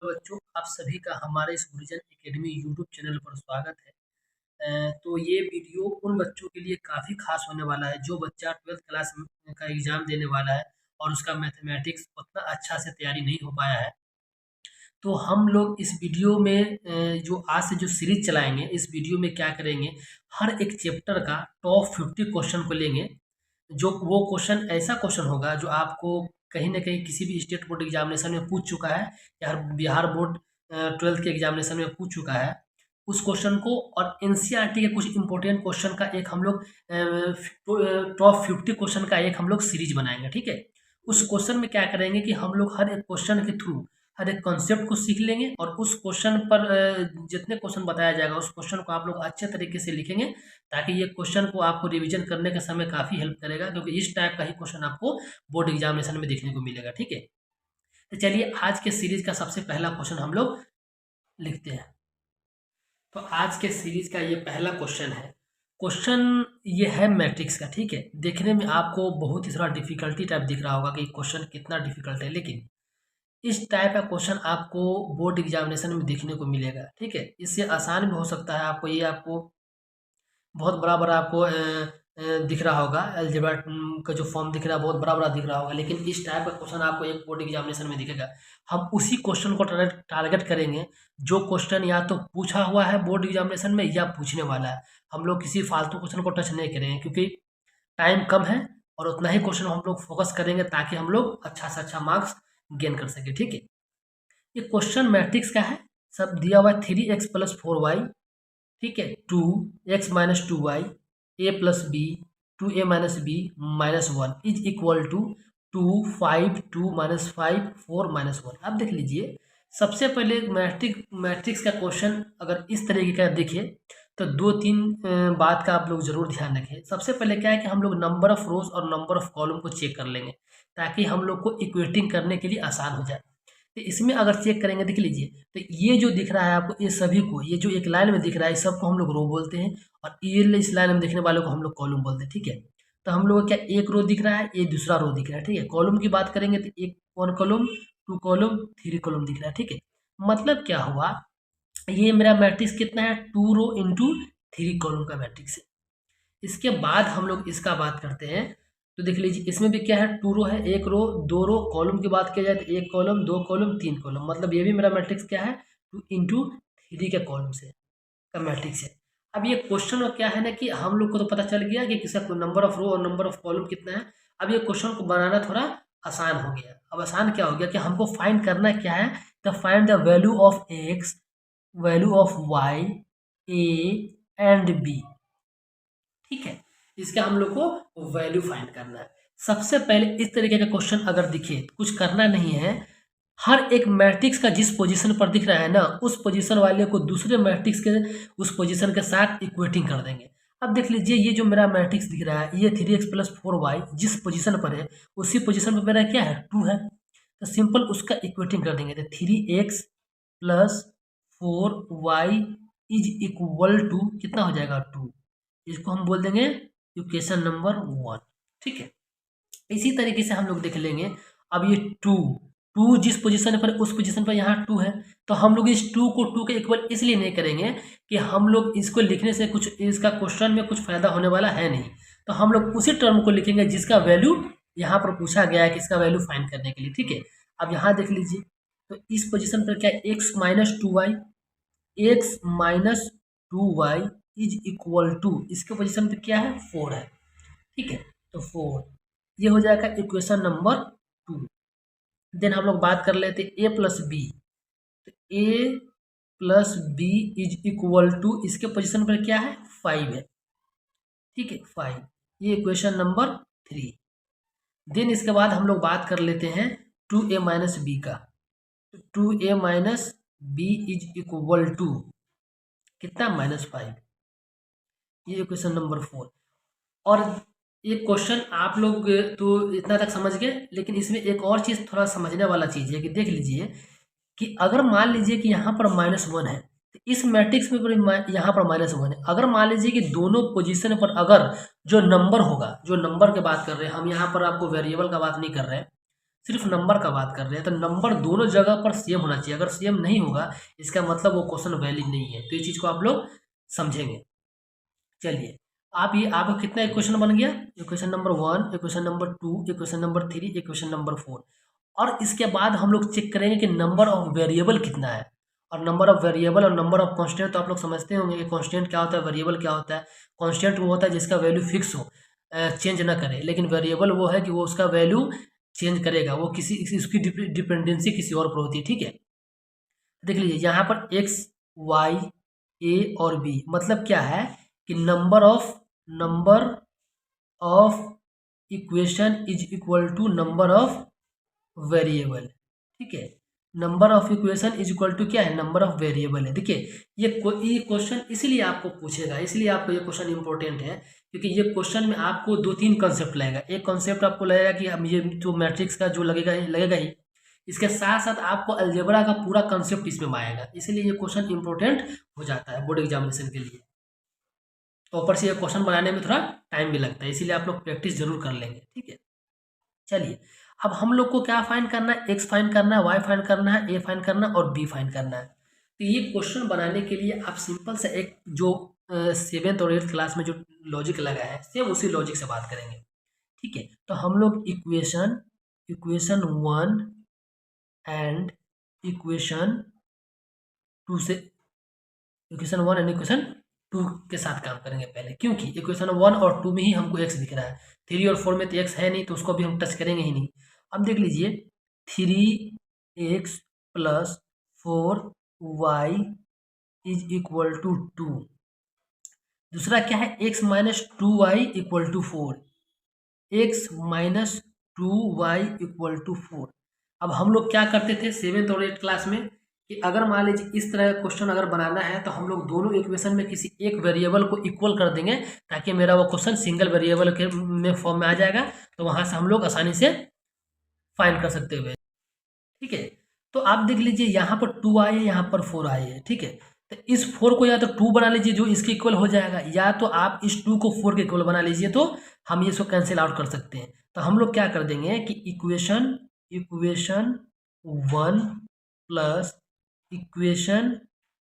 बच्चों, आप सभी का हमारे इस गुरुजन एकेडमी यूट्यूब चैनल पर स्वागत है। तो ये वीडियो उन बच्चों के लिए काफ़ी खास होने वाला है जो बच्चा 12th क्लास का एग्ज़ाम देने वाला है और उसका मैथमेटिक्स उतना अच्छा से तैयारी नहीं हो पाया है। तो हम लोग इस वीडियो में जो आज से जो सीरीज चलाएंगे, इस वीडियो में क्या करेंगे, हर एक चैप्टर का टॉप 50 क्वेश्चन को लेंगे। जो वो क्वेश्चन ऐसा क्वेश्चन होगा जो आपको कहीं न कहीं किसी भी स्टेट बोर्ड एग्जामिनेशन में पूछ चुका है या बिहार बोर्ड 12th के एग्जामिनेशन में पूछ चुका है। उस क्वेश्चन को और एनसीईआरटी के कुछ इंपॉर्टेंट क्वेश्चन का एक हम लोग टॉप 50 क्वेश्चन का एक हम लोग सीरीज बनाएंगे, ठीक है। उस क्वेश्चन में क्या करेंगे कि हम लोग हर एक क्वेश्चन के थ्रू हर एक कॉन्सेप्ट को सीख लेंगे और उस क्वेश्चन पर जितने क्वेश्चन बताया जाएगा उस क्वेश्चन को आप लोग अच्छे तरीके से लिखेंगे, ताकि ये क्वेश्चन को आपको रिवीजन करने के समय काफ़ी हेल्प करेगा, क्योंकि इस टाइप का ही क्वेश्चन आपको बोर्ड एग्जामिनेशन में देखने को मिलेगा, ठीक है। तो चलिए आज के सीरीज का सबसे पहला क्वेश्चन हम लोग लिखते हैं। तो आज के सीरीज का ये पहला क्वेश्चन है। क्वेश्चन ये है मैट्रिक्स का, ठीक है। देखने में आपको बहुत ही थोड़ा डिफिकल्टी टाइप दिख रहा होगा कि क्वेश्चन कितना डिफिकल्ट है, लेकिन इस टाइप का क्वेश्चन आपको बोर्ड एग्जामिनेशन में देखने को मिलेगा, ठीक है। इससे आसान भी हो सकता है, आपको ये आपको बहुत बड़ा-बड़ा आपको दिख रहा होगा, अलजेब्रा का जो फॉर्म दिख रहा है बहुत बड़ा-बड़ा दिख रहा होगा, लेकिन इस टाइप का क्वेश्चन आपको एक बोर्ड एग्जामिनेशन में दिखेगा। हम उसी क्वेश्चन को टारगेट करेंगे जो क्वेश्चन या तो पूछा हुआ है बोर्ड एग्जामिनेशन में या पूछने वाला है। हम लोग किसी फालतू क्वेश्चन को टच नहीं करेंगे, क्योंकि टाइम कम है और उतना ही क्वेश्चन हम लोग फोकस करेंगे ताकि हम लोग अच्छा से अच्छा मार्क्स गेन कर सकें, ठीक है। ये क्वेश्चन मैट्रिक्स का है, सब दिया हुआ है 3x + 4y, ठीक है, 2x - 2y a + b 2a - b -1 is equal to 2 5 2 - 5 4 -1। अब देख लीजिए, सबसे पहले मैट्रिक्स का क्वेश्चन अगर इस तरीके का दिखे तो दो तीन बात का आप लोग जरूर ध्यान रखें। सबसे पहले क्या है कि हम लोग नंबर ऑफ रोज और नंबर ऑफ कॉलम को चेक कर लेंगे, ताकि हम लोग को इक्वेटिंग करने के लिए आसान हो जाए। तो इसमें अगर चेक करेंगे, देख लीजिए, तो ये जो दिख रहा है आपको, ये सभी को, ये जो एक लाइन में दिख रहा है इस सबको हम लोग रो बोलते हैं, और ये इस लाइन में दिखने वालों को हम लोग कॉलम बोलते हैं, ठीक है। तो हम लोग को क्या एक रो दिख रहा है, ये दूसरा रो दिख रहा है, ठीक है। कॉलम की बात करेंगे तो एक 1 कॉलम 2 कॉलम 3 कॉलम दिख रहा है, ठीक है। मतलब क्या हुआ, ये मेरा मैट्रिक्स कितना है, 2 रो इंटू 3 कॉलम का मैट्रिक्स है। इसके बाद हम लोग इसका बात करते हैं, तो देख लीजिए इसमें भी क्या है, 2 रो है, 1 रो 2 रो, कॉलम की बात किया जाए तो 1 कॉलम 2 कॉलम 3 कॉलम, मतलब ये भी मेरा मैट्रिक्स क्या है, 2 इंटू 3 के कॉलम से का मैट्रिक्स है। अब ये क्वेश्चन क्या है ना, कि हम लोग को तो पता चल गया कि किसका नंबर ऑफ रो और नंबर ऑफ कॉलम कितना है। अब ये क्वेश्चन को बनाना थोड़ा आसान हो गया। अब आसान क्या हो गया कि हमको फाइंड करना क्या है, the find the value of X, value of Y, A and B, ठीक है। इसका हम लोग को वैल्यू फाइंड करना है। सबसे पहले इस तरीके का क्वेश्चन अगर दिखे, कुछ करना नहीं है, हर एक मैट्रिक्स का जिस पोजीशन पर दिख रहा है ना, उस पोजीशन वाले को दूसरे मैट्रिक्स के उस पोजीशन के साथ इक्वेटिंग कर देंगे। अब देख लीजिए, ये जो मेरा मैट्रिक्स दिख रहा है, ये 3x + 4y जिस पोजीशन पर है उसी पोजीशन पर मेरा क्या है, 2 है। तो सिंपल उसका इक्वेटिंग कर देंगे, तो 3x + 4y is equal to कितना हो जाएगा, 2। इसको हम बोल देंगे इक्वेशन नंबर 1, ठीक है। इसी तरीके से हम लोग देख लेंगे, अब ये 2 जिस पोजीशन पर उस पोजीशन पर यहाँ 2 है, तो हम लोग इस 2 को 2 के इक्वल इसलिए नहीं करेंगे कि हम लोग इसको लिखने से कुछ इसका क्वेश्चन में कुछ फायदा होने वाला है नहीं। तो हम लोग उसी टर्म को लिखेंगे जिसका वैल्यू यहाँ पर पूछा गया है कि इसका वैल्यू फाइंड करने के लिए, ठीक है। अब यहाँ देख लीजिए, तो इस पोजीशन पर क्या है, x - 2y, x - 2y is equal to, इसके पोजीशन पे क्या है, 4 है, ठीक है। तो 4 ये हो जाएगा इक्वेशन नंबर 2। देन हम लोग बात कर लेते a + b, तो a + b is equal to, इसके पोजीशन पर क्या है, 5 है, ठीक है, 5, ये इक्वेशन नंबर 3। देन इसके बाद हम लोग बात कर लेते हैं 2a - b का, तो 2a - b is equal to कितना, -5, ये इक्वेशन नंबर 4। और ये क्वेश्चन आप लोग तो इतना तक समझ गए, लेकिन इसमें एक और चीज़ थोड़ा समझने वाला चीज़ है कि देख लीजिए कि अगर मान लीजिए कि यहाँ पर -1 है, तो इस मैट्रिक्स में यहाँ पर -1 है। अगर मान लीजिए कि दोनों पोजीशन पर अगर जो नंबर होगा, जो नंबर की बात कर रहे हैं हम, यहाँ पर आपको वेरिएबल का बात नहीं कर रहे हैं, सिर्फ नंबर का बात कर रहे हैं, तो नंबर दोनों जगह पर सेम होना चाहिए। अगर सेम नहीं होगा इसका मतलब वो क्वेश्चन वैलिड नहीं है। तो ये चीज़ को आप लोग समझेंगे। चलिए, आप ये आपका कितना इक्वेशन बन गया? Equation number 1, equation number 2, equation number 3, equation number 4। और इसके बाद हम लोग चेक करेंगे कि नंबर ऑफ वेरिएबल कितना है। और नंबर ऑफ वेरिएबल और नंबर ऑफ कांस्टेंट तो आप लोग समझते होंगे कि कांस्टेंट क्या होता है, वेरिएबल क्या होता है। कांस्टेंट वो होता है जिसका वैल्यू फिक्स हो, चेंज ना करे। लेकिन वेरिएबल वो है कि वो उसका वैल्यू चेंज करेगा, वो उसकी डिपेंडेंसी किसी और पर होती है। ठीक है, देख लीजिए यहाँ पर एक्स, वाई, ए और बी मतलब क्या है कि number of equation is equal to number of variable. ठीक है, number of equation is equal to क्या है, नंबर ऑफ वेरिएबल है। देखिए ये क्वेश्चन इसलिए आपको पूछेगा, इसलिए आपको ये क्वेश्चन इंपॉर्टेंट है क्योंकि ये क्वेश्चन में आपको दो तीन कंसेप्ट लगेगा। एक कंसेप्ट आपको लगेगा कि अब ये जो मैट्रिक्स का जो लगेगा लगेगा ही, इसके साथ साथ आपको अलजेब्रा का पूरा कंसेप्ट इसमें आएगा। इसलिए ये क्वेश्चन इंपॉर्टेंट हो जाता है बोर्ड एग्जामिनेशन के लिए। तो ऊपर से ये क्वेश्चन बनाने में थोड़ा टाइम भी लगता है, इसीलिए आप लोग प्रैक्टिस जरूर कर लेंगे। ठीक है, चलिए अब हम लोग को क्या फाइंड करना है, एक्स फाइंड करना है, वाई फाइंड करना है, ए फाइंड करना है और बी फाइंड करना है। तो ये क्वेश्चन बनाने के लिए आप सिंपल से एक जो 7th और 8th क्लास में जो लॉजिक लगा है सेम उसी लॉजिक से बात करेंगे। ठीक है, तो हम लोग इक्वेशन इक्वेशन 1 एंड इक्वेशन 2 से इक्वेशन 1 एंड इक्वेशन 2 के साथ काम करेंगे पहले, क्योंकि इक्वेशन 1 और 2 में ही हमको एक्स दिख रहा है। 3 और 4 में तो एक्स है नहीं, तो उसको भी हम टच करेंगे ही नहीं। अब देख लीजिए 3x plus 4y is equal to 2। दूसरा क्या है, x minus 2y equal to 4, x minus 2y equal to 4। अब हम लोग क्या करते थे 7th और 8th क्लास में कि अगर मान लीजिए इस तरह का क्वेश्चन अगर बनाना है तो हम लोग दोनों इक्वेशन में किसी एक वेरिएबल को इक्वल कर देंगे ताकि मेरा वो क्वेश्चन सिंगल वेरिएबल के में फॉर्म में आ जाएगा, तो वहाँ से हम लोग आसानी से फाइंड कर सकते हुए। ठीक है, तो आप देख लीजिए यहाँ पर 2 आए है, यहाँ पर 4 आए है। ठीक है, तो इस 4 को या तो 2 बना लीजिए जो इसके इक्वल हो जाएगा, या तो आप इस 2 को 4 के इक्वल बना लीजिए, तो हम इसको कैंसिल आउट कर सकते हैं। तो हम लोग क्या कर देंगे कि equation equation 1 plus equation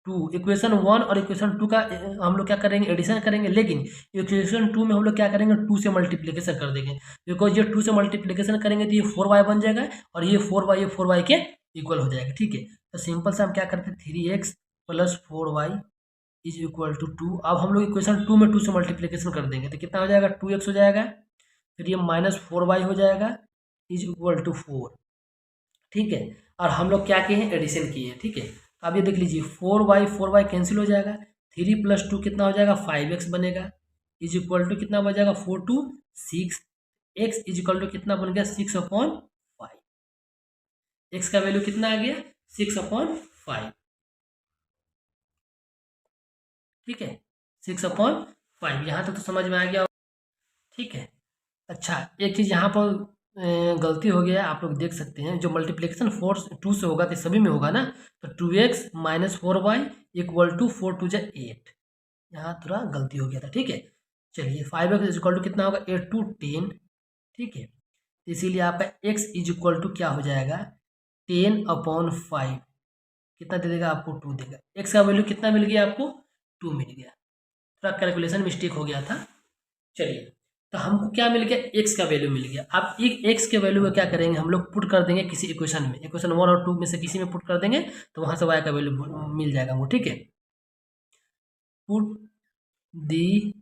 2, equation 1 और इक्वेशन 2 का हम लोग क्या करेंगे, एडिशन करेंगे। लेकिन इक्वेशन 2 में हम लोग क्या करेंगे, 2 से मल्टीप्लिकेशन कर देंगे, बिकॉज ये 2 से मल्टीप्लिकेशन करेंगे तो ये 4y बन जाएगा और ये 4y के इक्वल हो जाएगा। ठीक है, तो सिंपल से हम क्या करते हैं 3x plus 4y is equal to 2। अब हम लोग इक्वेशन 2 में 2 से मल्टीप्लिकेशन कर देंगे तो कितना हो जाएगा, 2x हो जाएगा, फिर ये माइनस 4y हो जाएगा इज इक्वल टू 4। ठीक है, और हम लोग क्या किए हैं, एडिशन किए हैं। ठीक है, तो अब ये देख लीजिए 4y कैंसिल हो जाएगा, 3 प्लस 2 कितना हो जाएगा, 5x बनेगा इज इक्वल टू कितना बन जाएगा, 4 to 6, x is equal to कितना बन गया, 6/5। x का वैल्यू कितना आ गया, 6/5। ठीक है, 6/5, यहाँ तक तो समझ में आ गया। ठीक है, अच्छा एक चीज़ यहाँ पर गलती हो गया है, आप लोग देख सकते हैं जो मल्टीप्लिकेशन 4 2 से होगा तो सभी में होगा ना, तो 2x minus 4y equal to 4 to जा 8, यहाँ थोड़ा गलती हो गया था। ठीक है, चलिए 5x इक्वल टू कितना होगा, 8 टू 10। ठीक है, इसीलिए आपका x इज इक्वल टू क्या हो जाएगा, 10/5, कितना दे देगा आपको, 2 देगा। x का वैल्यू कितना मिल गया आपको, 2 मिल गया, थोड़ा कैलकुलेशन मिस्टेक हो गया था। चलिए, तो हमको क्या मिल गया, x का वैल्यू मिल गया। अब एक x के वैल्यू को क्या करेंगे, हम लोग पुट कर देंगे किसी इक्वेशन में, इक्वेशन 1 और 2 में से किसी में पुट कर देंगे तो वहां से y का वैल्यू मिल जाएगा हमको। ठीक है, put the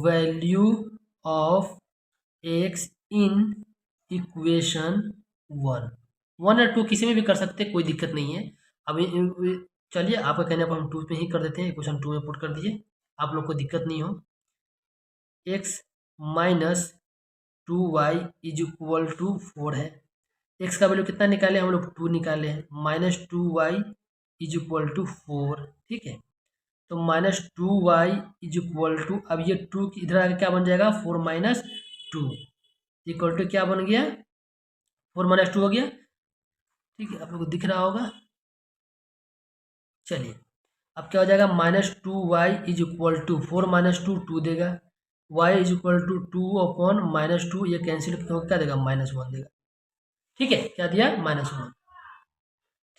value of x in equation 1 1 और 2 किसी में भी कर सकते हैं, कोई दिक्कत नहीं है। अब चलिए आपका कहने पर हम 2 पे ही कर देते हैं, इक्वेशन 2 में पुट कर दीजिए, आप लोग को दिक्कत नहीं हो। x minus 2y is equal to 4 है, x का वैल्यू कितना निकाले हम लोग, 2 निकाले हैं, minus 2y is equal to 4। ठीक है, तो minus 2y is equal to, अब ये 2 इधर आके क्या बन जाएगा, 4 माइनस 2 इक्वल टू क्या बन गया, 4 माइनस 2 हो गया। ठीक है, आप लोग को दिख रहा होगा। चलिए, अब क्या हो जाएगा, minus 2y is equal to 4 minus 2 2 देगा, y is equal to 2 upon minus 2, ये कैंसिल होकर क्या देगा, -1 देगा। ठीक है, क्या दिया, -1।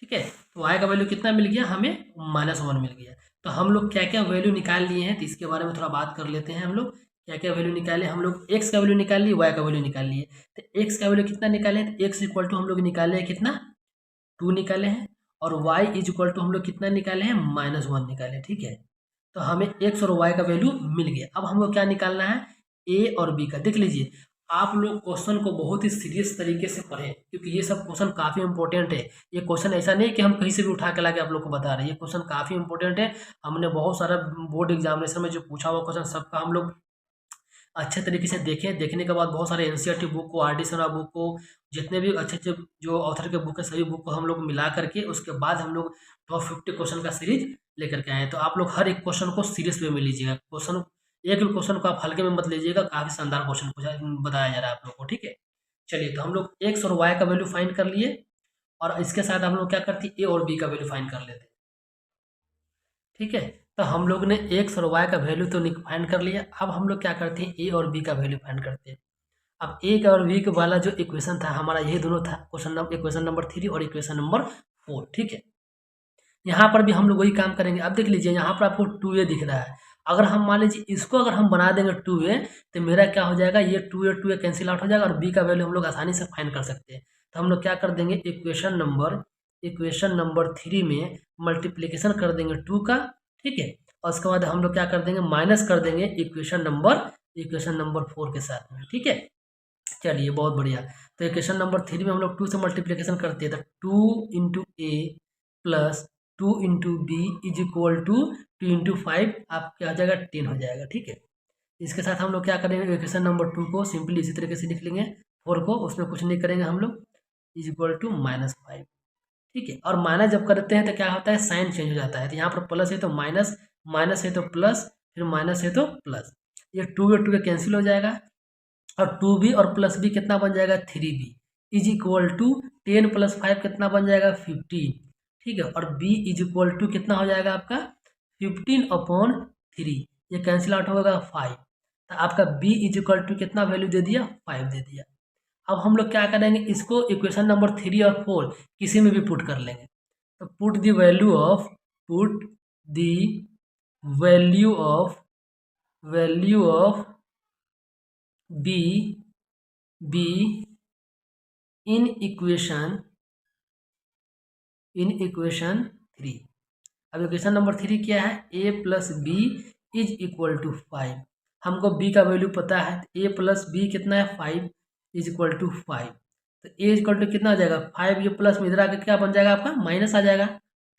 ठीक है, तो y का वैल्यू कितना मिल गया हमें, -1 मिल गया। तो हम लोग क्या क्या वैल्यू निकाल लिए हैं, तो इसके बारे में थोड़ा बात कर लेते हैं। हम लोग क्या क्या वैल्यू निकाले, हम लोग x का वैल्यू निकाल लिए, y का वैल्यू निकाल लिए। तो x का वैल्यू कितना निकाले, तो x इक्वल टू हम लोग निकाले हैं कितना, 2 निकाले हैं, और y इज इक्वल टू हम लोग कितना निकाले हैं, -1 निकाले। ठीक है, तो हमें x और y का वैल्यू मिल गया। अब हमको क्या निकालना है, a और b का। देख लीजिए, आप लोग क्वेश्चन को बहुत ही सीरियस तरीके से पढ़ें, क्योंकि ये सब क्वेश्चन काफ़ी इंपॉर्टेंट है। ये क्वेश्चन ऐसा नहीं कि हम कहीं से भी उठा के लाके आप लोग को बता रहे हैं, ये क्वेश्चन काफ़ी इंपॉर्टेंट है। हमने बहुत सारा बोर्ड एग्जामिनेशन में जो पूछा हुआ क्वेश्चन सबका हम लोग अच्छे तरीके से देखें। देखने के बाद बहुत सारे एनसीईआरटी बुक को, आरडी शर्मा बुक को, जितने भी अच्छे अच्छे जो ऑथर के बुक है सभी बुक को हम लोग मिला करके उसके बाद हम लोग टॉप 50 क्वेश्चन का सीरीज लेकर के आए हैं। तो आप लोग हर एक क्वेश्चन को सीरियस वे में लीजिएगा। क्वेश्चन एक भी क्वेश्चन को आप हल्के में मत लीजिएगा, काफ़ी शानदार क्वेश्चन बताया जा रहा है आप लोग को। ठीक है, चलिए, तो हम लोग एक्स और वाई का वैल्यू फाइंड कर लिए, और इसके साथ हम लोग क्या करते हैं, ए और बी का वैल्यू फाइंड कर लेते हैं। ठीक है, तो हम लोग ने एक्स और वाई का वैल्यू तो फाइंड कर लिया। अब हम लोग क्या करते हैं, ए और बी का वैल्यू फाइंड करते हैं। अब ए और बी के वाला जो इक्वेशन था हमारा, यही दोनों था, इक्वेशन नंबर 3 और इक्वेशन नंबर 4। ठीक है, यहाँ पर भी हम लोग वही काम करेंगे। अब देख लीजिए, यहाँ पर आपको 2a दिख रहा है। अगर हम मान लीजिए इसको अगर हम बना देंगे 2a, तो मेरा क्या हो जाएगा, ये 2a कैंसिल आउट हो जाएगा, और b का वैल्यू हम लोग आसानी से फाइंड कर सकते हैं। तो हम लोग क्या कर देंगे, इक्वेशन नंबर 3 में मल्टीप्लीकेशन कर देंगे 2 का। ठीक है, और उसके बाद हम लोग क्या कर देंगे, माइनस कर देंगे इक्वेशन नंबर 4 के साथ में। ठीक है, चलिए, बहुत बढ़िया। तो इक्वेशन नंबर 3 में हम लोग 2 से मल्टीप्लीकेशन करते हैं, तो 2 into A plus 2 into B is equal to 2 into 5 आपके आ जाएगा 10 हो जाएगा। ठीक है, इसके साथ हम लोग क्या करेंगे, इक्वेशन नंबर 2 को सिंपली इसी तरीके से लिख लेंगे, 4 को उसमें कुछ नहीं करेंगे हम लोग, इज इक्वल टू -5। ठीक है, और माइनस जब करते हैं तो क्या होता है, साइन चेंज हो जाता है। तो यहाँ पर प्लस है तो माइनस, माइनस है तो प्लस, फिर माइनस है तो प्लस, ये 2 कैंसिल हो जाएगा, और 2b और प्लस बी कितना बन जाएगा, 3b is equal to 10 plus 5 कितना बन जाएगा, 15। ठीक है, और b इज इक्वल टू कितना हो जाएगा आपका, 15/3, ये कैंसिल आउट होगा 5। तो आपका b इज इक्वल टू कितना वैल्यू दे दिया, 5 दे दिया। अब हम लोग क्या करेंगे, इसको इक्वेशन नंबर 3 और 4 किसी में भी पुट कर लेंगे। तो put the value of b in equation 3। अब इक्वेशन नंबर 3 क्या है, a plus B is equal to 5। हमको b का वैल्यू पता है, a प्लस बी कितना है, 5 इज इक्वल टू 5। तो a इज इक्वल टू कितना हो जाएगा, 5, ये प्लस में इधर आके क्या बन जाएगा आपका, माइनस आ जाएगा,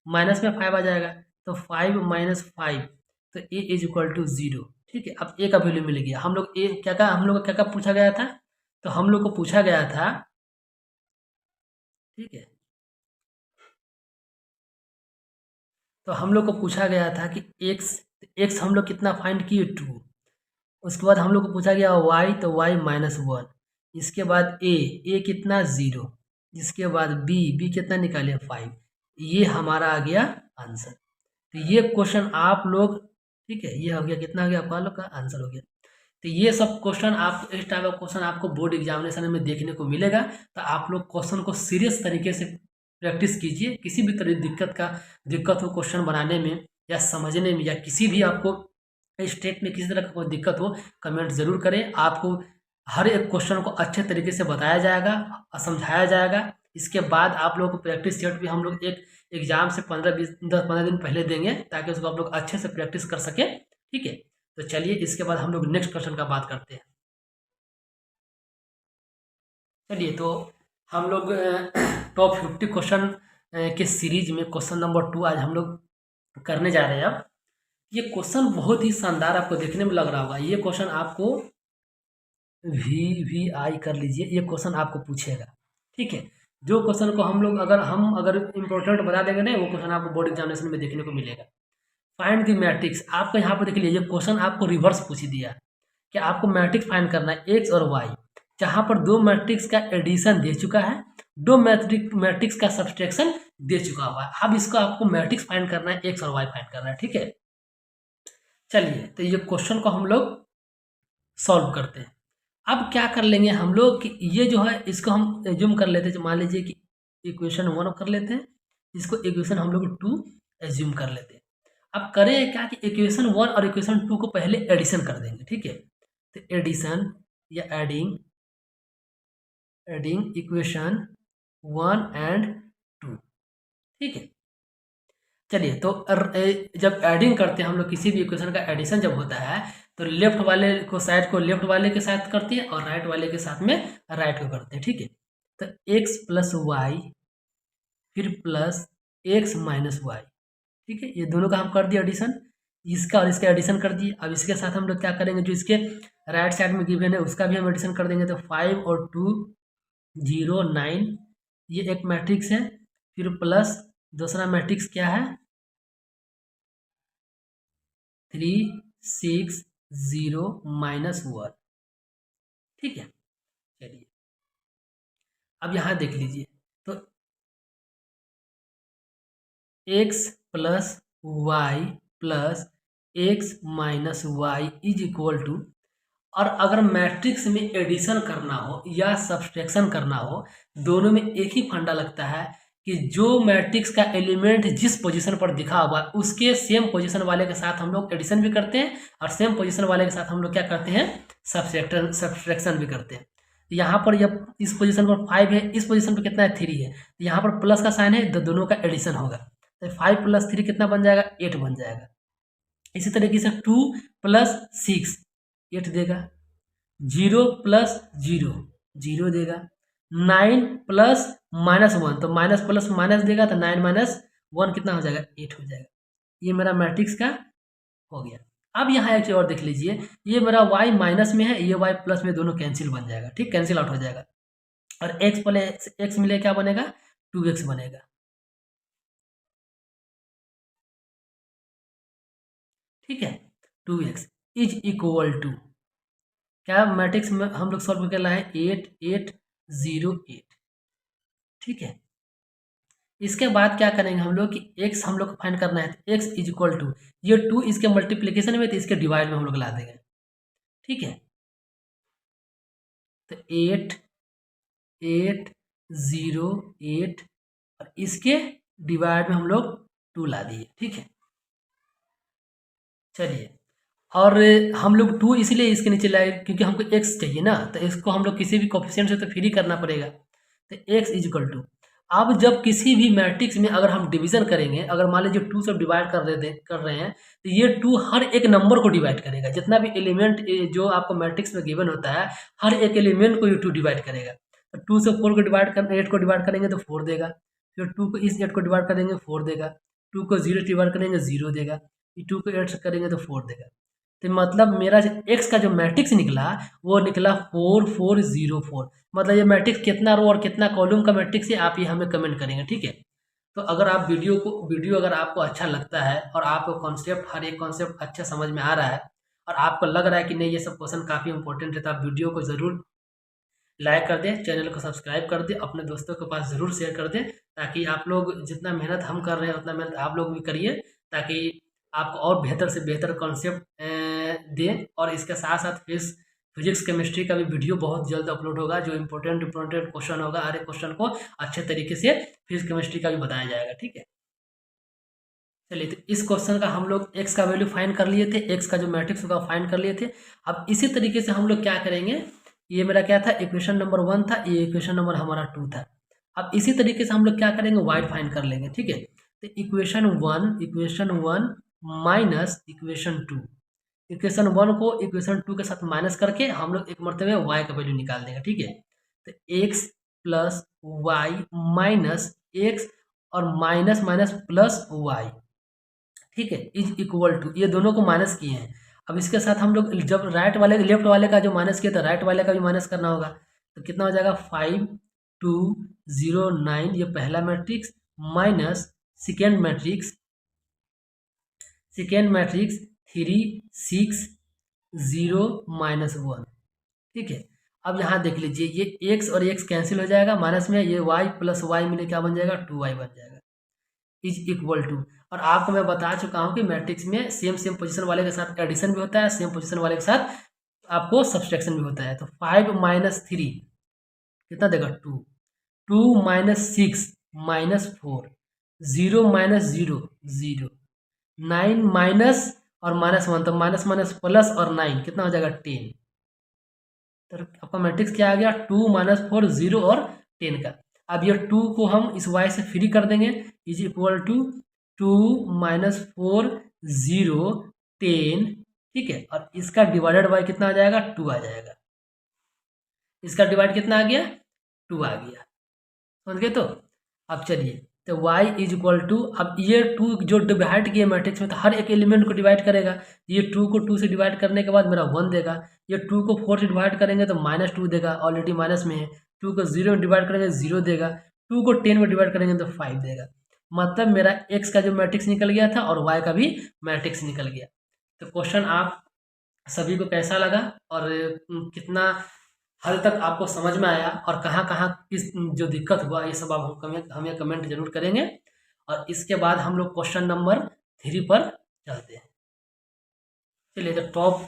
माइनस में 5 आ जाएगा, तो 5 माइनस 5, तो a इज इक्वल टू 0। ठीक है, अब a का वैल्यू मिल गया। हम लोग a क्या हम लोग को क्या पूछा गया था, तो हम लोग को पूछा गया था, ठीक है, तो हम लोग को पूछा गया था कि x हम लोग कितना फाइंड किए, 2। उसके बाद हम लोग को पूछा गया y, तो y -1। इसके बाद a कितना, 0। इसके बाद b कितना निकाले, 5। ये हमारा आ गया आंसर। तो ये क्वेश्चन आप लोग, ठीक है, ये हो गया, कितना हो गया आपका लोग का आंसर हो गया। तो ये सब क्वेश्चन, आप इस टाइप का क्वेश्चन आपको बोर्ड एग्जामिनेशन में देखने को मिलेगा। तो आप लोग क्वेश्चन को सीरियस तरीके से प्रैक्टिस कीजिए। किसी भी तरह दिक्कत हो क्वेश्चन बनाने में या समझने में, या किसी भी आपको स्टेट में किसी तरह का कोई दिक्कत हो, कमेंट ज़रूर करें। आपको हर एक क्वेश्चन को अच्छे तरीके से बताया जाएगा और समझाया जाएगा। इसके बाद आप लोगों को प्रैक्टिस सेट भी हम लोग एक एग्जाम से 10-15 दिन पहले देंगे, ताकि उसको आप लोग अच्छे से प्रैक्टिस कर सकें। ठीक है, तो चलिए, इसके बाद हम लोग नेक्स्ट क्वेश्चन का बात करते हैं। चलिए, तो हम लोग टॉप 50 क्वेश्चन के सीरीज में क्वेश्चन नंबर 2 आज हम लोग करने जा रहे हैं। अब ये क्वेश्चन बहुत ही शानदार आपको देखने में लग रहा होगा। ये क्वेश्चन आपको VVI कर लीजिए, ये क्वेश्चन आपको पूछेगा। ठीक है, जो क्वेश्चन को हम लोग अगर इम्पोर्टेंट बता देंगे ना, वो क्वेश्चन आपको बोर्ड एग्जामिनेशन में देखने को मिलेगा। फाइंड द मैट्रिक्स, आपको यहाँ पर देख लीजिए, ये क्वेश्चन आपको रिवर्स पूछ दिया कि आपको मैट्रिक्स फाइंड करना है एक्स और वाई, जहाँ पर दो मैट्रिक्स का एडिशन दे चुका है, दो मैट्रिक्स का सब्सट्रैक्शन दे चुका हुआ है। अब इसको आपको मैट्रिक्स फाइंड करना है, एक्स और वाई फाइंड करना है। ठीक है, चलिए, तो ये क्वेश्चन को हम लोग सॉल्व करते हैं। अब क्या कर लेंगे हम लोग कि ये जो है इसको हम एज्यूम कर लेते हैं, मान लीजिए कि इक्वेशन 1 कर लेते हैं, इसको इक्वेशन हम लोग 2 एज्यूम कर लेते हैं। अब करें क्या कि इक्वेशन 1 और इक्वेशन 2 को पहले एडिशन कर देंगे, ठीक है। तो एडिशन या एडिंग इक्वेशन 1 एंड 2, ठीक है। चलिए तो जब एडिंग करते हैं हम लोग किसी भी इक्वेशन का एडिशन जब होता है तो लेफ्ट वाले को साइड को लेफ्ट वाले के साथ करते हैं और राइट वाले के साथ में राइट को करते हैं, ठीक है। तो x प्लस वाई फिर प्लस एक्स माइनस वाई, ठीक है। ये दोनों का हम कर दिए एडिशन, इसका और इसका एडिशन कर दिए। अब इसके साथ हम लोग क्या करेंगे, जो इसके राइट साइड में गिवन है उसका भी हम एडिशन कर देंगे। तो 5 और 2 0 9, ये एक मैट्रिक्स है। फिर प्लस दूसरा मैट्रिक्स क्या है 3 6 0 -1, ठीक है। चलिए अब यहाँ देख लीजिए, तो x plus Y plus X minus Y is equal to, और अगर मैट्रिक्स में एडिशन करना हो या सब्सट्रैक्शन करना हो, दोनों में एक ही फंडा लगता है कि जो मैट्रिक्स का एलिमेंट जिस पोजीशन पर दिखा हुआ उसके सेम पोजीशन वाले के साथ हम लोग एडिशन भी करते हैं और सेम पोजीशन वाले के साथ हम लोग क्या करते हैं सब्सट्रैक्शन भी करते हैं। यहाँ पर जब इस पोजीशन पर 5 है, इस पोजीशन पर कितना है 3 है, तो यहाँ पर प्लस का साइन है, तो दोनों का एडिशन होगा। तो 5 + 3 कितना बन जाएगा 8 बन जाएगा। इसी तरीके से 2 + 6 8 देगा, 0 + 0 0 देगा, 9 + -1 तो माइनस प्लस माइनस देगा, तो 9 - 1 कितना हो जाएगा 8 हो जाएगा। ये मेरा मैट्रिक्स का हो गया। अब यहाँ एक चीज और देख लीजिए, ये मेरा y माइनस में है, ये y प्लस में, दोनों कैंसिल बन जाएगा, ठीक, कैंसिल आउट हो जाएगा। और x प्लस x मिले क्या बनेगा 2x बनेगा, ठीक है। 2x इज इक्वल टू क्या मैट्रिक्स में हम लोग सॉल्व करके लाए 8 8 0 8, ठीक है। इसके बाद क्या करेंगे हम लोग कि x हम लोग को फाइंड करना है, तो x इज इक्वल टू ये 2 इसके मल्टीप्लीकेशन में, तो इसके डिवाइड में हम लोग ला देंगे, ठीक है। तो 8 8 0 8 और इसके डिवाइड में हम लोग 2 ला दिए, ठीक है। चलिए, और हम लोग 2 इसीलिए इसके नीचे लाए क्योंकि हमको x चाहिए ना, तो इसको हम लोग किसी भी कोफिशिएंट से तो फ्री करना पड़ेगा। तो x इज इक्वल टू, अब जब किसी भी मैट्रिक्स में अगर हम डिवीजन करेंगे, अगर मान लीजिए 2 से डिवाइड कर रहे हैं, तो ये 2 हर एक नंबर को डिवाइड करेगा। जितना भी एलिमेंट जो आपको मैट्रिक्स में गिवन होता है, हर एक एलिमेंट को ये 2 डिवाइड करेगा। तो 2 से 4 को डिवाइड कर 8 को डिवाइड करेंगे तो 4 देगा, फिर 2 को इस 8 को डिवाइड करेंगे 4 देगा, 2 को 0 डिवाइड करेंगे 0 देगा, 2 को 8 से करेंगे तो 4 देगा। तो मतलब मेरा जो x का जो मैट्रिक्स निकला वो निकला 4404। मतलब ये मैट्रिक्स कितना रो और कितना कॉलम का मैट्रिक्स है, आप ये हमें कमेंट करेंगे, ठीक है। तो अगर आप वीडियो अगर आपको अच्छा लगता है और आपको कॉन्सेप्ट हर एक कॉन्सेप्ट अच्छा समझ में आ रहा है और आपको लग रहा है कि नहीं ये सब क्वेश्चन काफ़ी इंपॉर्टेंट है, तो आप वीडियो को ज़रूर लाइक कर दें, चैनल को सब्सक्राइब कर दें, अपने दोस्तों के पास ज़रूर शेयर कर दें, ताकि आप लोग जितना मेहनत हम कर रहे हैं उतना मेहनत आप लोग भी करिए, ताकि आपको और बेहतर से बेहतर कॉन्सेप्ट दें। और इसके साथ साथ फिजिक्स केमिस्ट्री का भी वीडियो बहुत जल्द अपलोड होगा, जो इंपॉर्टेंट क्वेश्चन होगा, हर एक क्वेश्चन को अच्छे तरीके से फिजिक्स केमिस्ट्री का भी बताया जाएगा, ठीक है। चलिए, तो इस क्वेश्चन का हम लोग x का वैल्यू फाइंड कर लिए थे, x का जो मैट्रिक्स होगा फाइंड कर लिए थे। अब इसी तरीके से हम लोग क्या करेंगे, ये मेरा क्या था इक्वेशन नंबर 1 था, ये इक्वेशन नंबर हमारा 2 था। अब इसी तरीके से हम लोग क्या करेंगे y फाइंड कर लेंगे, ठीक है। तो इक्वेशन 1 माइनस इक्वेशन 2, इक्वेशन 1 को इक्वेशन 2 के साथ माइनस करके हम लोग एक मरतबे y का वैल्यू निकाल देंगे, ठीक है। तो x plus y minus x और माइनस माइनस प्लस वाई, ठीक है, इज इक्वल टू, ये दोनों को माइनस किए हैं। अब इसके साथ हम लोग जब राइट वाले लेफ्ट वाले का जो माइनस किया था, राइट वाले का भी माइनस करना होगा। तो कितना हो जाएगा 5 2 0 9, ये पहला मैट्रिक्स माइनस सेकेंड मैट्रिक्स 3 6 0 -1, ठीक है। अब यहाँ देख लीजिए, ये x और x कैंसिल हो जाएगा, माइनस में ये y प्लस वाई मिले क्या बन जाएगा 2y बन जाएगा, इज इक्वल टू। और आपको मैं बता चुका हूँ कि मैट्रिक्स में सेम पोजीशन वाले के साथ एडिशन भी होता है, सेम पोजीशन वाले के साथ आपको सब्सट्रैक्शन भी होता है। तो 5 माइनस 3 कितना देगा 2, 2 माइनस 6 माइनस 4, 0 माइनस 0 0, 9 माइनस और माइनस 1, तो माइनस माइनस प्लस और 9 कितना हो जाएगा 10। तो आपका मैट्रिक्स क्या आ गया 2 माइनस 4 0 और 10 का। अब ये 2 को हम इस y से फ्री कर देंगे, इज इक्वल टू 2 माइनस 4 0 10, ठीक है। और इसका डिवाइडेड बाय कितना आ जाएगा 2 आ जाएगा। इसका डिवाइड कितना आ गया 2 आ गया, समझ गए। तो अब चलिए, तो y इज इक्वल टू, अब ये 2 जो डिवाइड किए मैट्रिक्स में तो हर एक एलिमेंट को डिवाइड करेगा। ये 2 को 2 से डिवाइड करने के बाद मेरा 1 देगा। ये 2 को 4 से डिवाइड करेंगे तो -2 देगा, ऑलरेडी माइनस में है। 2 को 0 में डिवाइड करेंगे 0 देगा। 2 को 10 में डिवाइड करेंगे तो 5 देगा। मतलब मेरा x का जो मैट्रिक्स निकल गया था और y का भी मैट्रिक्स निकल गया। तो क्वेश्चन आप सभी को कैसा लगा और कितना हद तक आपको समझ में आया और कहाँ कहाँ किस जो दिक्कत हुआ, ये सब आप हमें कमेंट जरूर करेंगे। और इसके बाद हम लोग क्वेश्चन नंबर 3 पर चलते हैं। चलिए, तो टॉप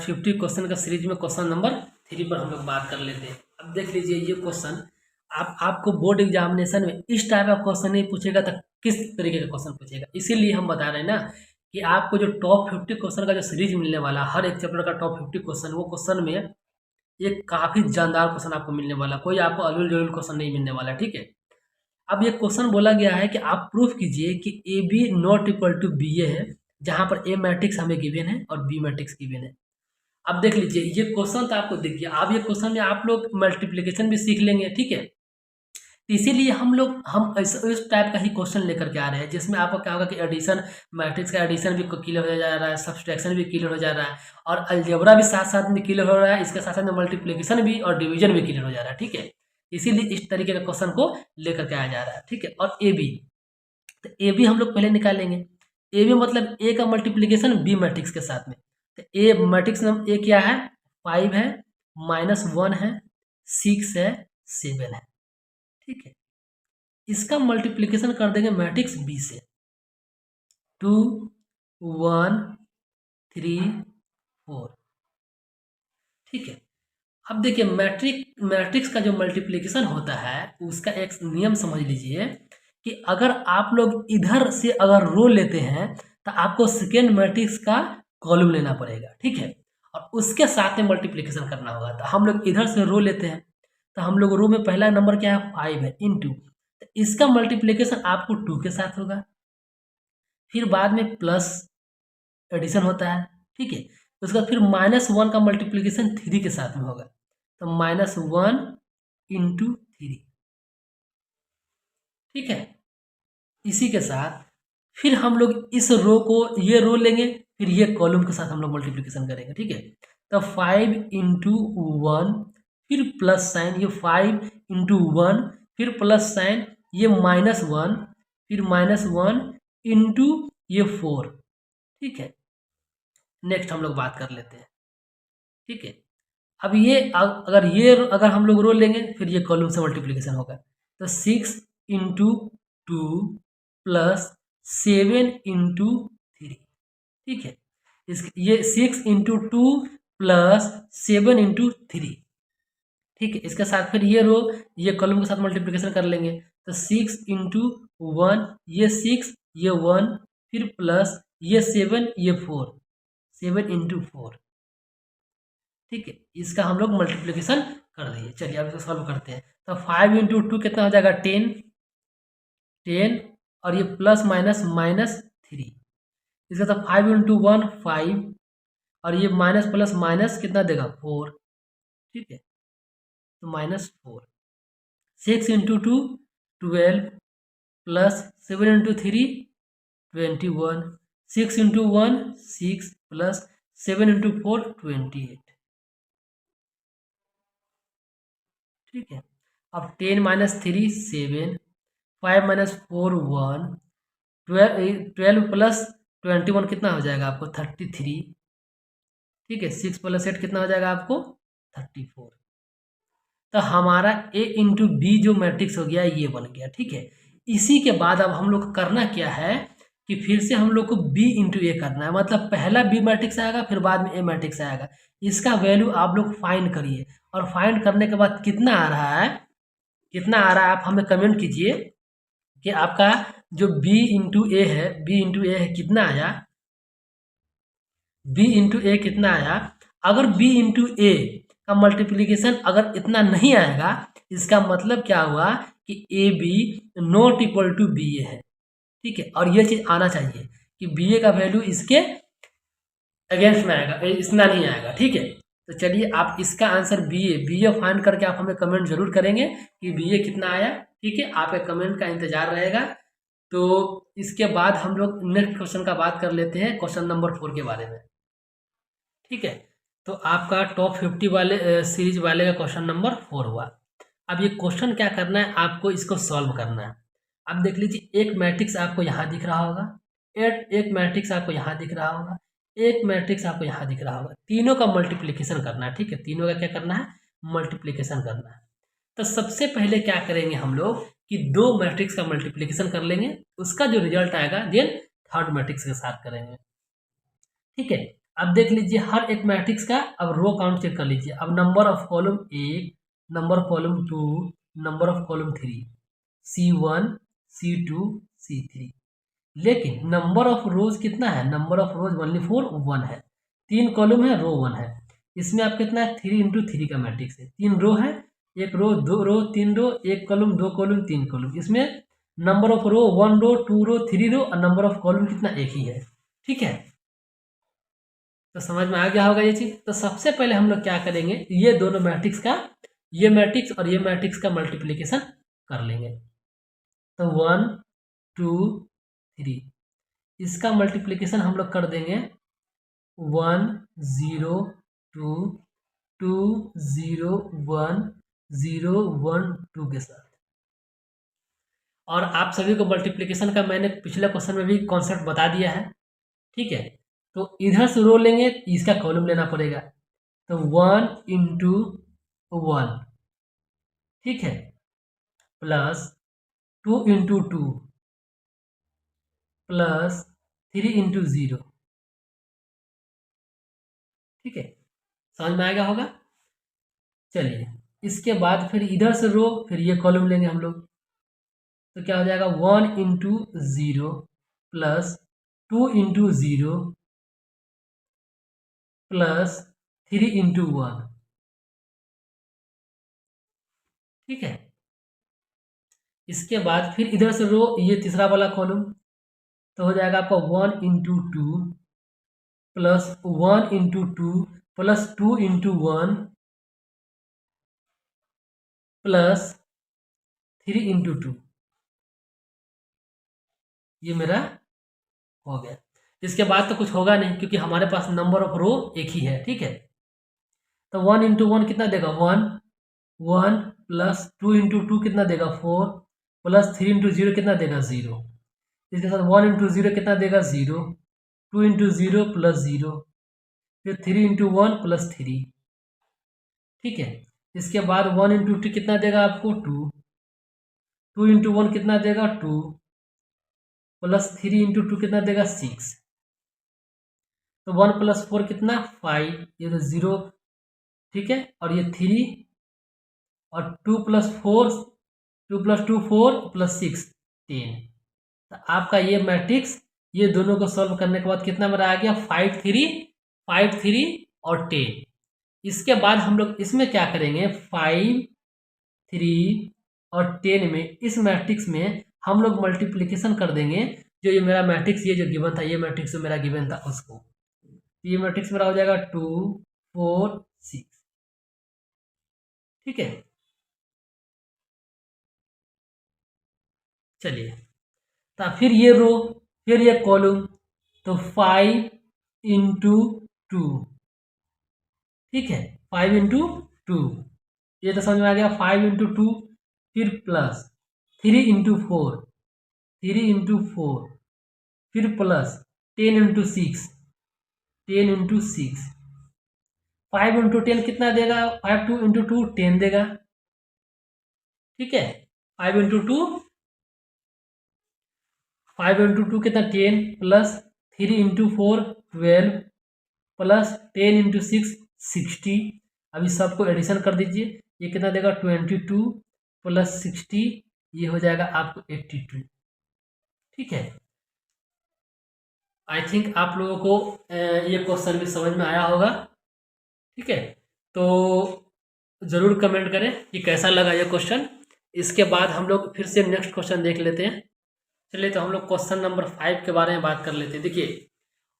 50 क्वेश्चन का सीरीज में क्वेश्चन नंबर 3 पर हम लोग बात कर लेते हैं। अब देख लीजिए, ये क्वेश्चन आपको बोर्ड एग्जामिनेशन में इस टाइप का क्वेश्चन नहीं पूछेगा तो किस तरीके का क्वेश्चन पूछेगा। इसीलिए हम बता रहे हैं ना कि आपको जो टॉप 50 क्वेश्चन का जो सीरीज मिलने वाला, हर एक चैप्टर का टॉप 50 क्वेश्चन, वो क्वेश्चन में ये काफ़ी जानदार क्वेश्चन आपको मिलने वाला, कोई आपको अलूल जलूल क्वेश्चन नहीं मिलने वाला, ठीक है। अब ये क्वेश्चन बोला गया है कि आप प्रूफ कीजिए कि A B not equal to B A है, जहां पर ए मैट्रिक्स हमें गिवन है और बी मैट्रिक्स गिवन है। अब देख लीजिए, ये क्वेश्चन तो आपको दिख गया। अब ये क्वेश्चन में आप लोग मल्टीप्लिकेशन भी सीख लेंगे, ठीक है। तो इसीलिए हम इस टाइप का ही क्वेश्चन लेकर के आ रहे हैं, जिसमें आपको क्या होगा कि एडिशन, मैट्रिक्स का एडिशन भी क्लियर हो जा रहा है, सब्सट्रैक्शन भी क्लियर हो जा रहा है और अलजेब्रा भी साथ साथ में क्लियर हो रहा है। इसके साथ साथ में मल्टीप्लिकेशन भी और डिवीजन भी क्लियर हो जा रहा है, ठीक है। इसीलिए इस तरीके का क्वेश्चन को लेकर के आया जा रहा है, ठीक है। और ए बी, तो ए बी हम लोग पहले निकालेंगे। ए बी मतलब ए का मल्टीप्लिकेशन बी मैट्रिक्स के साथ में। तो ए मैट्रिक्स नंबर ए क्या है 5 है, -1 है, 6 है, 7 है, ठीक है। इसका मल्टीप्लिकेशन कर देंगे मैट्रिक्स बी से, 2 1 3 4, ठीक है। अब देखिए, मैट्रिक्स का जो मल्टीप्लिकेशन होता है उसका एक नियम समझ लीजिए कि अगर आप लोग इधर से अगर रो लेते हैं तो आपको सेकेंड मैट्रिक्स का कॉलम लेना पड़ेगा, ठीक है। और उसके साथ में मल्टीप्लिकेशन करना होगा। तो हम लोग इधर से रो लेते हैं, तो हम लोग रो में पहला नंबर क्या है 5 है, इंटू, तो इसका मल्टीप्लिकेशन आपको 2 के साथ होगा। फिर बाद में प्लस एडिशन होता है, ठीक है। उसके बाद फिर -1 का मल्टीप्लिकेशन 3 के साथ में होगा, तो -1 इंटू 3, ठीक है। इसी के साथ फिर हम लोग इस रो को, ये रो लेंगे, फिर ये कॉलम के साथ हम लोग मल्टीप्लिकेशन करेंगे, ठीक है। तो 5 इंटू 1, फिर प्लस साइन, ये 5 इंटू 1, फिर प्लस साइन, ये -1, फिर -1 इंटू ये 4, ठीक है। नेक्स्ट हम लोग बात कर लेते हैं, ठीक है। अब ये अगर हम लोग रो लेंगे, फिर ये कॉलम से मल्टीप्लिकेशन होगा, तो 6 इंटू 2 प्लस 7 इंटू 3, ठीक है। ये 6 इंटू 2 प्लस 7 इंटू 3, ठीक है। इसके साथ फिर ये कॉलम के साथ मल्टीप्लिकेशन कर लेंगे, तो 6 इंटू 1, ये 6, ये 1, फिर प्लस ये 7, ये 4, 7 इंटू 4, ठीक है। इसका हम लोग मल्टीप्लिकेशन कर दिए। चलिए अब इसको सॉल्व करते हैं। तो 5 इंटू 2 कितना हो जाएगा 10, 10, और ये प्लस माइनस -3, इसका तो 5 इंटू 1 5, और ये माइनस प्लस माइनस कितना देगा 4, ठीक है। तो -4, 6 into 2 12, plus 7 into 3 21, 6 into 1 6, plus 7 into 4 28, ठीक है। अब 10 माइनस 3 7, 5 माइनस 4 1, 12 प्लस 21 कितना हो जाएगा आपको 33, ठीक है। 6 प्लस 8 कितना हो जाएगा आपको 34। तो हमारा ए इंटू बी जो मैट्रिक्स हो गया ये बन गया, ठीक है। इसी के बाद अब हम लोग करना क्या है कि फिर से हम लोग को b इंटू ए करना है, मतलब पहला b मैट्रिक्स आएगा फिर बाद में a मैट्रिक्स आएगा। इसका वैल्यू आप लोग फाइंड करिए, और फाइंड करने के बाद कितना आ रहा है, कितना आ रहा है आप हमें कमेंट कीजिए कि आपका जो b इंटू ए है, b इंटू ए है कितना आया, b इंटू ए कितना आया। अगर b इंटू ए का मल्टीप्लीकेशन अगर इतना नहीं आएगा, इसका मतलब क्या हुआ कि A B not equal to B A है, ठीक है। और ये चीज़ आना चाहिए कि बी ए का वैल्यू इसके अगेंस्ट में आएगा, इतना नहीं आएगा, ठीक है। तो चलिए आप इसका आंसर बी ए फाइंड करके आप हमें कमेंट जरूर करेंगे कि बी ए कितना आया, ठीक है। आपके कमेंट का इंतजार रहेगा। तो इसके बाद हम लोग नेक्स्ट क्वेश्चन का बात कर लेते हैं, क्वेश्चन नंबर 4 के बारे में, ठीक है। तो आपका टॉप 50 वाले सीरीज वाले का क्वेश्चन नंबर 4 हुआ। अब ये क्वेश्चन क्या करना है, आपको इसको सॉल्व करना है। अब देख लीजिए, एक मैट्रिक्स आपको यहाँ दिख रहा होगा, एक मैट्रिक्स आपको यहाँ दिख रहा होगा, एक मैट्रिक्स आपको यहाँ दिख रहा होगा, तीनों का मल्टीप्लिकेशन करना है, ठीक है। तीनों का क्या करना है, मल्टीप्लिकेशन करना है। तो सबसे पहले क्या करेंगे हम लोग कि दो मैट्रिक्स का मल्टीप्लिकेशन कर लेंगे, उसका जो रिजल्ट आएगा देन थर्ड मैट्रिक्स के साथ करेंगे, ठीक है। अब देख लीजिए हर एक मैट्रिक्स का अब रो काउंट चेक कर लीजिए। अब number of column 1, number of column 2, number of column 3, C1, C2, C3। लेकिन नंबर ऑफ रोज कितना है, number of rose only for 1 है। 3 कॉलम है, रो 1 है। इसमें आप कितना है, 3 इंटू 3 का मैट्रिक्स है। 3 रो है, एक रो, 2 रो, 3 रो, एक कॉलम, 2 कॉलम, 3 कॉलम। इसमें नंबर ऑफ रो 1 रो, 2 रो, 3 रो, और नंबर ऑफ कॉलम कितना, एक ही है, ठीक है। तो समझ में आ गया होगा ये चीज। तो सबसे पहले हम लोग क्या करेंगे, ये दोनों मैट्रिक्स का, ये मैट्रिक्स और ये मैट्रिक्स का मल्टीप्लिकेशन कर लेंगे। तो 1 2 3, इसका मल्टीप्लिकेशन हम लोग कर देंगे 1 0 2 2 0 1 0 1 2 के साथ। और आप सभी को मल्टीप्लिकेशन का मैंने पिछले क्वेश्चन में भी कॉन्सेप्ट बता दिया है, ठीक है। तो इधर से रो लेंगे, इसका कॉलम लेना पड़ेगा। तो 1 इंटू 1, ठीक है, प्लस 2 इंटू 2, प्लस 3 इंटू 0, ठीक है। समझ में आएगा होगा। चलिए इसके बाद फिर इधर से रो, फिर ये कॉलम लेंगे हम लोग। तो क्या हो जाएगा, 1 into 0 plus 2 into 0 plus 3 into 1, ठीक है। इसके बाद फिर इधर से रो, ये तीसरा वाला कॉलम, तो हो जाएगा आपका 1 into 2 plus 1 into 2 plus 2 into 1 plus 3 into 2, ये मेरा हो गया। इसके बाद तो कुछ होगा नहीं क्योंकि हमारे पास नंबर ऑफ रो एक ही है, ठीक है। तो 1 इंटू 1 कितना देगा, 1 1 प्लस 2 इंटू 2 कितना देगा, 4 प्लस 3 इंटू 0 कितना देगा, 0। इसके साथ 1 इंटू 0 कितना देगा, 0, 2 इंटू 0 प्लस 0, फिर 3 इंटू 1 प्लस 3, ठीक है। इसके बाद 1 इंटू 2 कितना देगा आपको, 2, 2 इंटू 1 कितना देगा, 2, प्लस 3 इंटू 2 कितना देगा, 6। तो 1 प्लस 4 कितना, 5, ये तो 0, ठीक है। और ये 3 और 2 प्लस 4, 2 प्लस 2 4 प्लस 6 10। तो आपका ये मैट्रिक्स, ये दोनों को सॉल्व करने के बाद कितना मेरा आ गया, 5 3 5 3 और 10। इसके बाद हम लोग इसमें क्या करेंगे, 5 3 और 10 में, इस मैट्रिक्स में हम लोग मल्टीप्लिकेशन कर देंगे। जो ये मेरा मैट्रिक्स, ये जो गिवन था, ये मैट्रिक्स जो मेरा गिवन था उसको, तो ये मैट्रिक्स मेरा हो जाएगा 2 4 6, ठीक है। चलिए, तो फिर ये रो, फिर ये कॉलम, तो 5 इंटू 2, ठीक है, 5 इंटू 2, ये तो समझ में आ गया। 5 इंटू 2, फिर प्लस 3 इंटू 4, 3 इंटू 4, फिर प्लस 10 इंटू 6, 10 इंटू 6, 5 इंटू 10 कितना देगा, 5 2 इंटू 2 10 देगा, ठीक है। 5 इंटू 2 5 × 2 कितना 10 प्लस 3 × 4 12 प्लस 10 × 6 60। अब इस सबको एडिशन कर दीजिए, ये कितना देगा 22 प्लस 60, ये हो जाएगा आपको 82। ठीक है, आई थिंक आप लोगों को ये क्वेश्चन भी समझ में आया होगा। ठीक है, तो ज़रूर कमेंट करें कि कैसा लगा ये क्वेश्चन। इसके बाद हम लोग फिर से नेक्स्ट क्वेश्चन देख लेते हैं। चलिए, तो हम लोग क्वेश्चन नंबर 5 के बारे में बात कर लेते हैं। देखिए,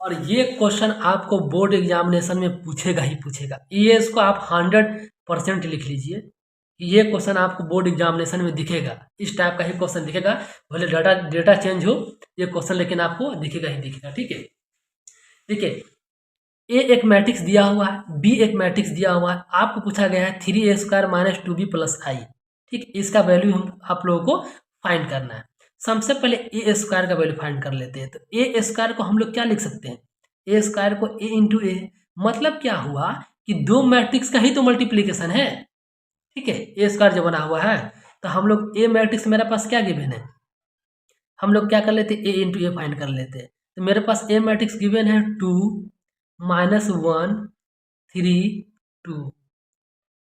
और ये क्वेश्चन आपको बोर्ड एग्जामिनेशन में पूछेगा ही पूछेगा, ये इसको आप 100% लिख लीजिए कि ये क्वेश्चन आपको बोर्ड एग्जामिनेशन में दिखेगा। इस टाइप का ही क्वेश्चन दिखेगा, भले डेटा चेंज हो, ये क्वेश्चन लेकिन आपको दिखेगा ही दिखेगा। ठीक है, देखिए, ए एक मैट्रिक्स दिया हुआ है, बी एक मैट्रिक्स दिया हुआ है, आपको पूछा गया है 3a² - 2b + i। ठीक, इसका वैल्यू हम आप लोगों को फाइंड करना है। सबसे पहले a² का वैल्यू फाइंड कर लेते हैं। तो a² को हम लोग क्या लिख सकते हैं, a² को a × a, मतलब क्या हुआ कि दो मैट्रिक्स का ही तो मल्टीप्लीकेशन है। ठीक है, a² जो बना हुआ है, तो हम लोग ए मैट्रिक्स मेरे पास क्या गिवन है, हम लोग क्या कर लेते हैं a × a फाइंड कर लेते हैं। तो मेरे पास ए मैट्रिक्स गिवन है 2 -1 3 2।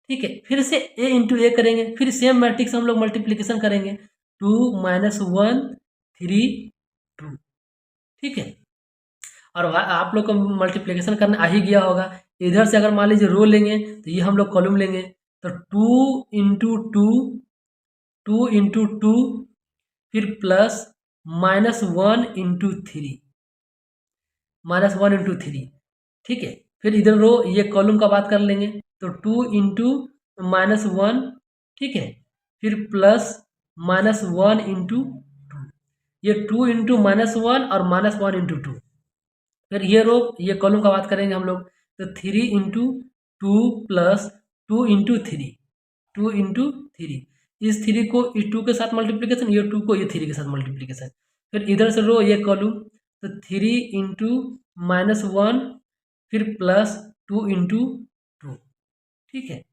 ठीक है, फिर से a × a करेंगे, फिर सेम मैट्रिक्स हम लोग मल्टीप्लीकेशन करेंगे 2 -1 3 2। ठीक है, और आप लोग को मल्टीप्लीकेशन करना आ ही गया होगा। इधर से अगर मान लीजिए रो लेंगे तो ये हम लोग कॉलम लेंगे, तो 2 × 2 2 × 2 फिर प्लस -1 × 3 -1 × 3। ठीक है, फिर इधर रो ये कॉलम का बात कर लेंगे, तो 2 × -1। ठीक है, फिर प्लस -1 × 2, ये 2 × -1 और -1 × 2। फिर ये रो ये कॉलम का बात करेंगे हम लोग, तो 3 × 2 प्लस 2 × 3 2 × 3, इस 3 को इस 2 के साथ मल्टीप्लीकेशन, ये 2 को ये 3 के साथ मल्टीप्लीकेशन। फिर इधर से रो ये कॉलम, तो 3 × -1 फिर प्लस 2 × 2। ठीक है,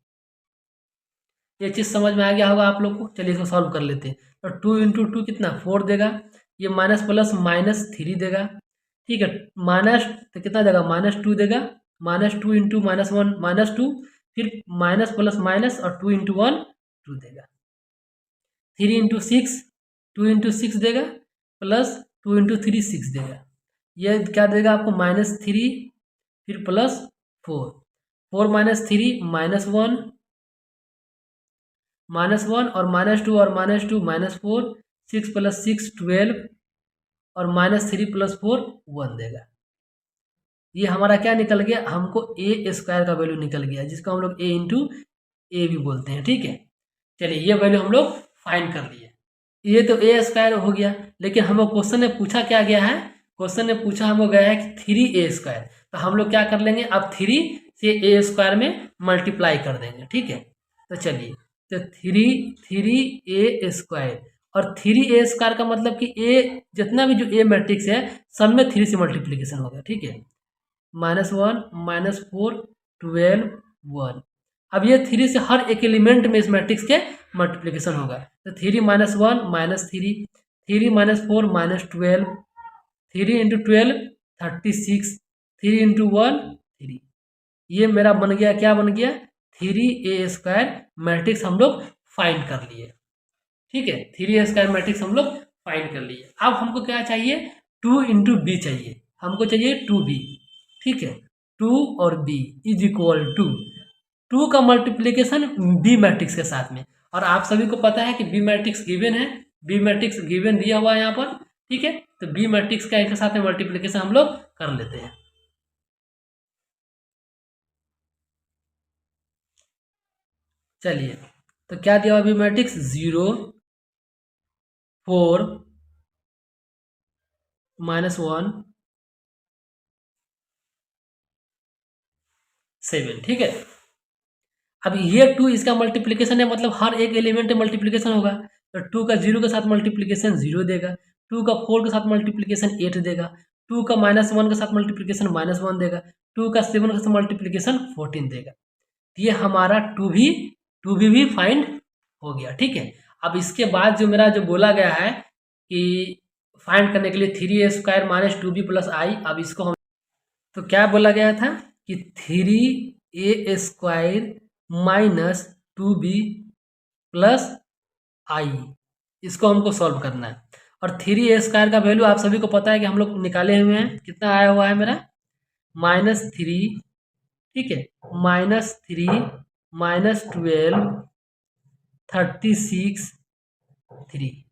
ये चीज़ समझ में आ गया होगा आप लोग को। चलिए इसको सॉल्व कर लेते हैं। तो 2 × 2 कितना 4 देगा, ये माइनस प्लस -3 देगा। ठीक है, माइनस तो कितना देगा -2 देगा, -2 × -1 -2, फिर माइनस प्लस माइनस और 2 × 1 2 देगा। 3 × 6 2 × 6 देगा, प्लस 2 × 3 6 देगा। ये क्या देगा आपको -3 फिर प्लस 4 4 -3 -1 -1 और -2 और -2 -4 6 + 6 12 और -3 + 4 1 देगा। ये हमारा क्या निकल गया, हमको a² का वैल्यू निकल गया, जिसको हम लोग a × a भी बोलते हैं। ठीक है, चलिए ये वैल्यू हम लोग फाइंड कर लिए। ये तो a² हो गया, लेकिन हमको क्वेश्चन में पूछा क्या गया है, क्वेश्चन में पूछा हमको गया है कि 3a²। तो हम लोग क्या कर लेंगे, अब 3 से a² में मल्टीप्लाई कर देंगे। ठीक है, तो चलिए, तो 3a² और 3a² का मतलब कि a जितना भी जो a मैट्रिक्स है सब में 3 से मल्टीप्लीकेशन होगा। ठीक है, -1 -4 12 1। अब ये 3 से हर एक एलिमेंट में इस मैट्रिक्स के मल्टीप्लीकेशन होगा। तो 3 - 1 -3 3 - 4 -12 3 × 12 36 3 × 1 3। ये मेरा बन गया, क्या बन गया 3a² मैट्रिक्स हम लोग फाइंड कर लिए। ठीक है, 3a² मैट्रिक्स हम लोग फाइंड कर लिए। अब हमको क्या चाहिए, 2 × b चाहिए, हमको चाहिए 2b। ठीक है, 2 और b = 2 का मल्टीप्लीकेशन बी मैट्रिक्स के साथ में। और आप सभी को पता है कि बी मैट्रिक्स गिवन है, बी मैट्रिक्स गिवन दिया हुआ है यहाँ पर। ठीक है, तो बी मैट्रिक्स का एक साथ में मल्टीप्लीकेशन हम लोग कर लेते हैं। चलिए, तो क्या दिया हुआ बी मैट्रिक्स 0 4 -1 7। ठीक है, अब ये 2 इसका मल्टीप्लीकेशन है, मतलब हर एक एलिमेंट में मल्टीप्लीकेशन होगा। तो 2 का 0 के साथ मल्टीप्लीकेशन 0 देगा, 2 का 4 के साथ मल्टीप्लीकेशन 8 देगा, 2 का -1 के साथ मल्टीप्लीकेशन -1 देगा, 2 का 7 के साथ मल्टीप्लीकेशन 14 देगा। ये हमारा 2b भी फाइंड हो गया। ठीक है, अब इसके बाद जो मेरा जो बोला गया है कि फाइंड करने के लिए 3a² माइनस 2b+i। अब इसको हम तो क्या बोला गया था कि 3a² माइनस 2b+i, इसको हमको सॉल्व करना है। और 3a² का वैल्यू आप सभी को पता है कि हम लोग निकाले हुए हैं, कितना आया हुआ है मेरा -3, ठीक है, -3 -12 36 3,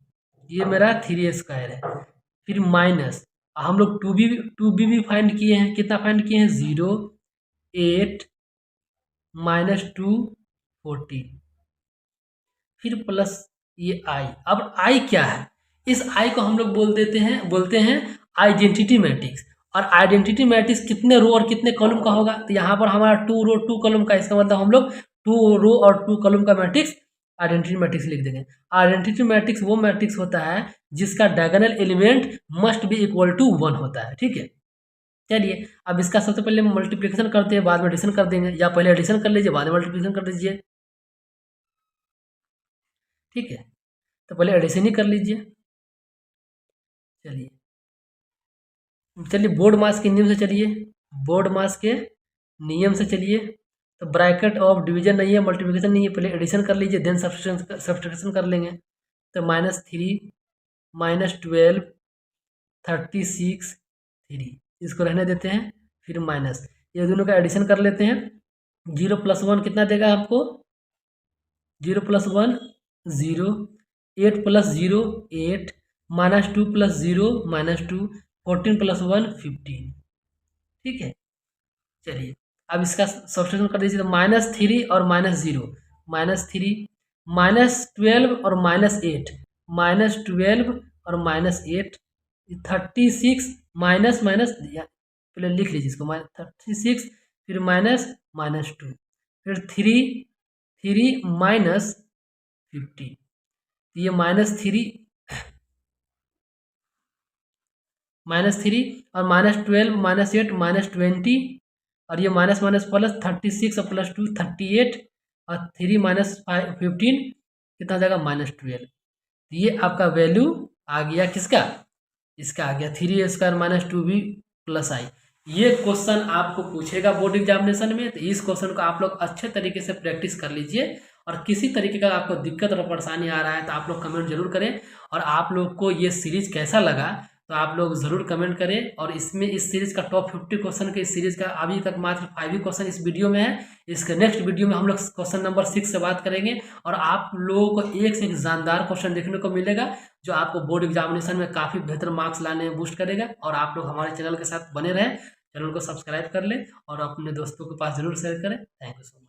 ये मेरा 3a² है। फिर माइनस हम लोग 2b भी फाइंड किए हैं, कितना फाइंड किए हैं 0 8 -2 14, फिर प्लस ये i। अब i क्या है, इस i को हम लोग बोलते हैं आइडेंटिटी मैट्रिक्स। और आइडेंटिटी मैट्रिक्स कितने रो और कितने कॉलम का होगा, तो यहाँ पर हमारा 2 रो 2 कॉलम का, इसका मतलब हम लोग 2 रो और 2 कॉलम का मैट्रिक्स आइडेंटिटी मैट्रिक्स लिख देंगे। आइडेंटिटी मैट्रिक्स वो मैट्रिक्स होता है जिसका diagonal element must be equal to 1 होता है, ठीक है। चलिए अब इसका सबसे पहले मल्टीप्लिकेशन करते हैं, बाद में एडिशन कर देंगे, या पहले एडिशन कर लीजिए बाद में मल्टीप्लिकेशन कर दीजिए, ठीक है। तो पहले एडिशन ही कर लीजिए। चलिए बोर्ड मास के नियम से चलिए, बोर्ड मास के नियम से चलिए। तो ब्रैकेट ऑफ डिवीजन नहीं है, मल्टीप्लिकेशन नहीं है, पहले एडिशन कर लीजिए, देन सब्सट्रैक्शन कर लेंगे। तो -3 -12 36 3, इसको रहने देते हैं। फिर माइनस, ये दोनों का एडिशन कर लेते हैं। 0 + 1 कितना देगा आपको, 0 + 1 0, 8 + 0 8, -2 + 0 -2, 14 + 1 15, ठीक है। चलिए अब इसका सब्स्टिट्यूशन कर दीजिए। तो -3 और -0, -3 -12 और -8, -12 और -8, 36 माइनस माइनस, पहले लिख लीजिए इसको, -36, फिर -2, फिर 3 -15, ये -3 और -12 -8 -20, और ये माइनस माइनस प्लस 36 और +2 38, और 3 -15 कितना जाएगा -12। ये आपका वैल्यू आ गया किसका, इसका आ गया 3a² - 2b+i। ये क्वेश्चन आपको पूछेगा बोर्ड एग्जामिनेशन में, तो इस क्वेश्चन को आप लोग अच्छे तरीके से प्रैक्टिस कर लीजिए। और किसी तरीके का आपको दिक्कत और परेशानी आ रहा है तो आप लोग कमेंट जरूर करें। और आप लोग को ये सीरीज कैसा लगा तो आप लोग ज़रूर कमेंट करें। और इसमें इस सीरीज़ का टॉप 50 क्वेश्चन के इस सीरीज़ का अभी तक मात्र 5 ही क्वेश्चन इस वीडियो में है। इसके नेक्स्ट वीडियो में हम लोग क्वेश्चन नंबर 6 से बात करेंगे, और आप लोगों को एक से एक जानदार क्वेश्चन देखने को मिलेगा जो आपको बोर्ड एग्जामिनेशन में काफ़ी बेहतर मार्क्स लाने में बूस्ट करेगा। और आप लोग हमारे चैनल के साथ बने रहें, चैनल को सब्सक्राइब कर लें और अपने दोस्तों के पास जरूर शेयर करें। Thank you so much.